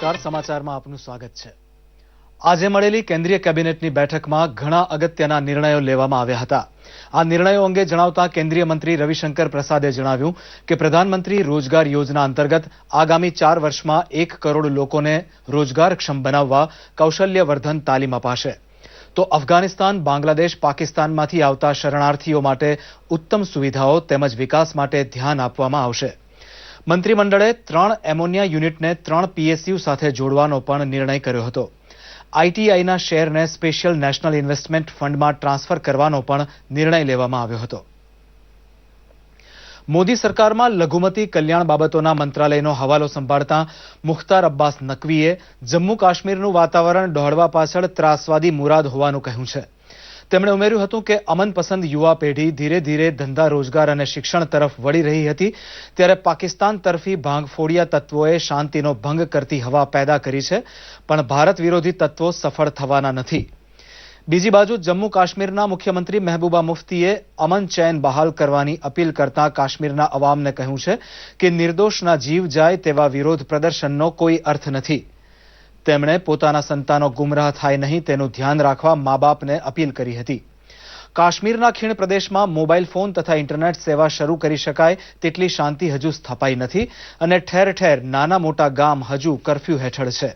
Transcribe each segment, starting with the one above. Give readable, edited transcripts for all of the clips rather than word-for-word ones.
નમસ્કાર, સમાચારમાં આપનું સ્વાગત છે। આજે મળેલી કેન્દ્રીય કેબિનેટની બેઠકમાં ઘણા અગત્યના નિર્ણયો લેવામાં આવ્યા હતા। આ નિર્ણયો અંગે જણાવતા કેન્દ્રીય મંત્રી રવિશંકર પ્રસાદે જણાવ્યું કે પ્રધાનમંત્રી રોજગાર યોજના અંતર્ગત આગામી 4 વર્ષમાં 1 કરોડ લોકોને રોજગારક્ષમ બનાવવા કૌશલ્યવર્ધન તાલીમ અપાશે। તો અફઘાનિસ્તાન, બાંગ્લાદેશ, પાકિસ્તાનમાંથી આવતા શરણાર્થીઓ માટે ઉત્તમ સુવિધાઓ તેમજ વિકાસ માટે ધ્યાન આપવામાં આવશે। મંત્રીમંડળે 3 એમોનિયા યુનિટને 3 પીએસયુ સાથે જોડવાનો પણ નિર્ણય કર્યો હતો। આઈટીઆઈના શેરને સ્પેશિયલ નેશનલ ઇન્વેસ્ટમેન્ટ ફંડમાં ટ્રાન્સફર કરવાનો પણ નિર્ણય લેવામાં આવ્યો હતો। મોદી સરકારમાં લઘુમતી કલ્યાણ બાબતોના મંત્રાલયનો હવાલો સંભાળતા મુખ્તાર અબ્બાસ નકવીએ જમ્મુ કાશ્મીરનું વાતાવરણ ડહોળવા પાછળ ત્રાસવાદી મુરાદ હોવાનું કહ્યું છે। તેમણે ઉમેર્યું હતું કે અમનપસંદ યુવા પેઢી ધીરે ધીરે ધંધા, રોજગાર અને શિક્ષણ તરફ વળી રહી હતી ત્યારે પાકિસ્તાન તરફી ભાંગફોડિયા તત્વોએ શાંતિનો ભંગ કરતી હવા પેદા કરી છે, પણ ભારત વિરોધી તત્વો સફળ થવાના નથી। બીજી બાજુ જમ્મુ કાશ્મીરના મુખ્યમંત્રી મહેબૂબા મુફ્તીએ અમન ચેન બહાલ કરવાની અપીલ કરતા કાશ્મીરના અવામને કહ્યું છે કે નિર્દોષના જીવ જાય તેવા વિરોધ પ્રદર્શનનો કોઈ અર્થ નથી। તેમણે પોતાના સંતાનો ગુમરાહ થાય નહીં તેનું ધ્યાન રાખવા મા-બાપને અપીલ કરી હતી। કાશ્મીરના ખીણ પ્રદેશમાં મોબાઈલ ફોન તથા ઇન્ટરનેટ સેવા શરૂ કરી શકાય તેટલી શાંતિ હજુ સ્થપાઈ નથી અને ઠેર ઠેર નાના મોટા ગામ હજુ કર્ફ્યુ હેઠળ છે।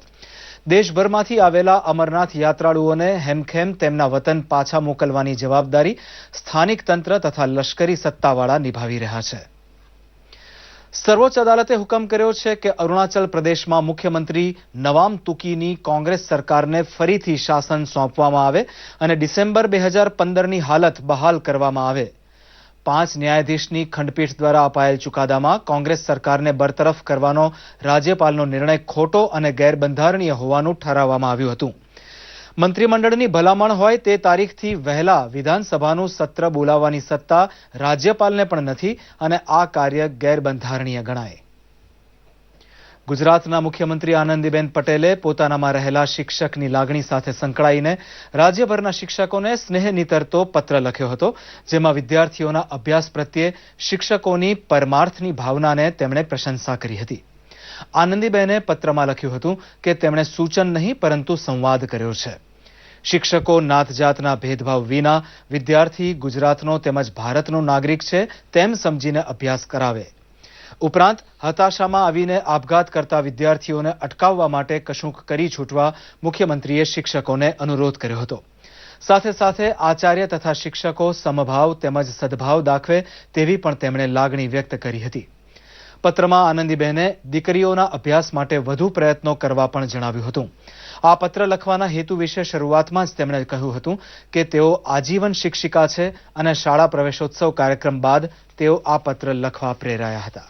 દેશભરમાંથી આવેલા અમરનાથ યાત્રાળુઓને હેમખેમ તેમના વતન પાછા મોકલવાની જવાબદારી સ્થાનિક તંત્ર તથા લશ્કરી સત્તાવાળા નિભાવી રહ્યા છે। સર્વોચ્ચ અદાલતે હુકમ કર્યો છે કે અરુણાચલ પ્રદેશમાં મુખ્યમંત્રી નવામ તુકીની કોંગ્રેસ સરકારને ફરીથી શાસન સોંપવામાં આવે અને ડિસેમ્બર 2015ની હાલત બહાલ કરવામાં આવે। 5 ન્યાયાધીશની ખંડપીઠ દ્વારા અપાયેલ ચુકાદામાં કોંગ્રેસ સરકારને બરતરફ કરવાનો રાજ્યપાલનો નિર્ણય ખોટો અને ગેરબંધારણીય હોવાનું ઠરાવવામાં આવ્યું હતું। મંત્રીમંડળની ભલામણ હોય તે તારીખથી વહેલા વિધાનસભાનું સત્ર બોલાવવાની સત્તા રાજ્યપાલને પણ નથી અને આ કાર્ય ગેરબંધારણીય ગણાય। ગુજરાતના મુખ્યમંત્રી આનંદીબેન પટેલે પોતાનામાં રહેલા શિક્ષકની લાગણી સાથે સંકળાઈને રાજ્યભરના શિક્ષકોને સ્નેહ નીતરતો પત્ર લખ્યો હતો, જેમાં વિદ્યાર્થીઓના અભ્યાસ પ્રત્યે શિક્ષકોની પરમાર્થની ભાવનાને તેમણે પ્રશંસા કરી હતી। આનંદીબેને પત્રમાં લખ્યું હતું કે તેમણે સૂચન નહીં પરંતુ સંવાદ કર્યો છે। શિક્ષકો નાતજાતના ભેદભાવ વિના વિદ્યાર્થી ગુજરાતનો તેમજ ભારતનો નાગરિક છે તેમ સમજીને અભ્યાસ કરાવે। ઉપરાંત હતાશામાં આવીને આપઘાત કરતા વિદ્યાર્થીઓને અટકાવવા માટે કશુંક કરી છૂટવા મુખ્યમંત્રીએ શિક્ષકોને અનુરોધ કર્યો હતો। સાથે સાથે આચાર્ય તથા શિક્ષકો સમભાવ તેમજ સદભાવ દાખવે તેવી પણ તેમણે લાગણી વ્યક્ત કરી હતી। પત્રમાં આનંદીબહેને દીકરીઓના અભ્યાસ માટે વધુ પ્રયત્નો કરવા પણ જણાવ્યું હતું। આ પત્ર લખવાના હેતુ વિશે શરૂઆતમાં જ તેમણે કહ્યું હતું કે તેઓ આજીવન શિક્ષિકા છે અને શાળા પ્રવેશોત્સવ કાર્યક્રમ બાદ તેઓ આ પત્ર લખવા પ્રેરાયા હતા।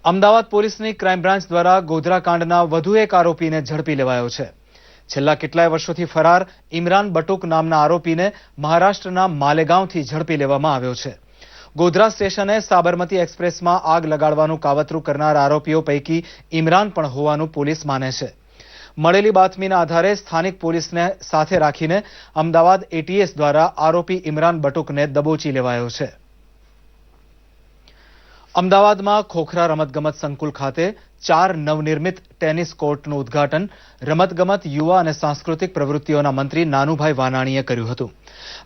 અમદાવાદ પોલીસની ક્રાઇમ બ્રાન્ચ દ્વારા ગોધરા કાંડના વધુ એક આરોપીને ઝડપી લેવાયો છે। છેલ્લા કેટલાય વર્ષોથી ફરાર ઇમરાન બટુક નામના આરોપીને મહારાષ્ટ્રના માલેગાંવથી ઝડપી લેવામાં આવ્યો છે। ગોધરા સ્ટેશને સાબરમતી એક્સપ્રેસમાં આગ લગાડવાનું કાવતરું કરનાર આરોપીઓ પૈકી ઇમરાન પણ હોવાનું પોલીસ માને છે। મળેલી બાતમીના આધારે સ્થાનિક પોલીસને સાથે રાખીને અમદાવાદ એટીએસ દ્વારા આરોપી ઇમરાન બટુકને દબોચી લેવાયો છે। અમદાવાદમાં ખોખરા રમતગમત સંકુલ ખાતે 4 નવનિર્મિત ટેનિસ કોર્ટનું ઉદ્ઘાટન રમતગમત, યુવા અને સાંસ્કૃતિક પ્રવૃત્તિઓના મંત્રી નાનુભાઈ વાનાણીએ કર્યું હતું।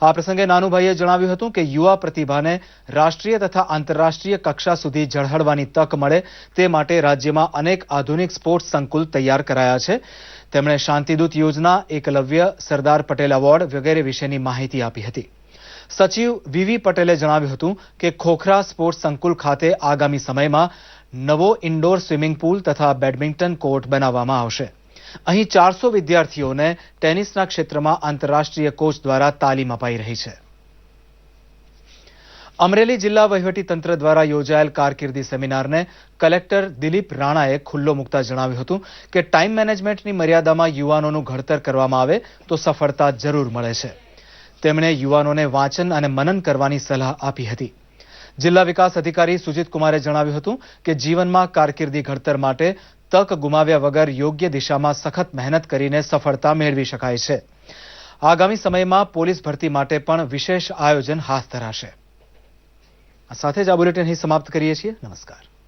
આ પ્રસંગે નાનુભાઈએ જણાવ્યું હતું કે યુવા પ્રતિભાને રાષ્ટ્રીય તથા આંતરરાષ્ટ્રીય કક્ષા સુધી ઝળહળવાની તક મળે તે માટે રાજ્યમાં અનેક આધુનિક સ્પોર્ટ્સ સંકુલ તૈયાર કરાયા છે। તેમણે શાંતિદૂત યોજના, એકલવ્ય, સરદાર પટેલ એવોર્ડ વગેરે વિશેની માહિતી આપી હતી। સચિવ વીવી પટેલે જણાવ્યું હતું કે ખોખરા સ્પોર્ટ્સ સંકુલ ખાતે આગામી સમયમાં નવો ઇન્ડોર સ્વિમિંગ પુલ તથા બેડમિન્ટન કોર્ટ બનાવવામાં આવશે। અહીં 400 વિદ્યાર્થીઓને ટેનિસના ક્ષેત્રમાં આંતરરાષ્ટ્રીય કોચ દ્વારા તાલીમ અપાઈ રહી છે। અમરેલી જિલ્લા વહીવટીતંત્ર દ્વારા યોજાયેલ કારકિર્દી સેમિનારને કલેક્ટર દિલીપ રાણાએ ખુલ્લો મૂકતા જણાવ્યું હતું કે ટાઈમ મેનેજમેન્ટની મર્યાદામાં યુવાનોનું ઘડતર કરવામાં આવે તો સફળતા જરૂર મળે છે। તેમણે યુવાનોને વાંચન અને મનન કરવાની સલાહ આપી હતી। જિલ્લા વિકાસ અધિકારી સુજીત કુમારે જણાવ્યું હતું કે જીવનમાં કારકિર્દી ઘડતર માટે તક ગુમાવ્યા વગર યોગ્ય દિશામાં સખત મહેનત કરીને સફળતા મેળવી શકાય છે। આગામી સમયમાં પોલીસ ભરતી માટે પણ વિશેષ આયોજન હાથ ધરાશે। આ સાથે જ આ બુલેટિન અહીં સમાપ્ત કરીએ છીએ। નમસ્કાર।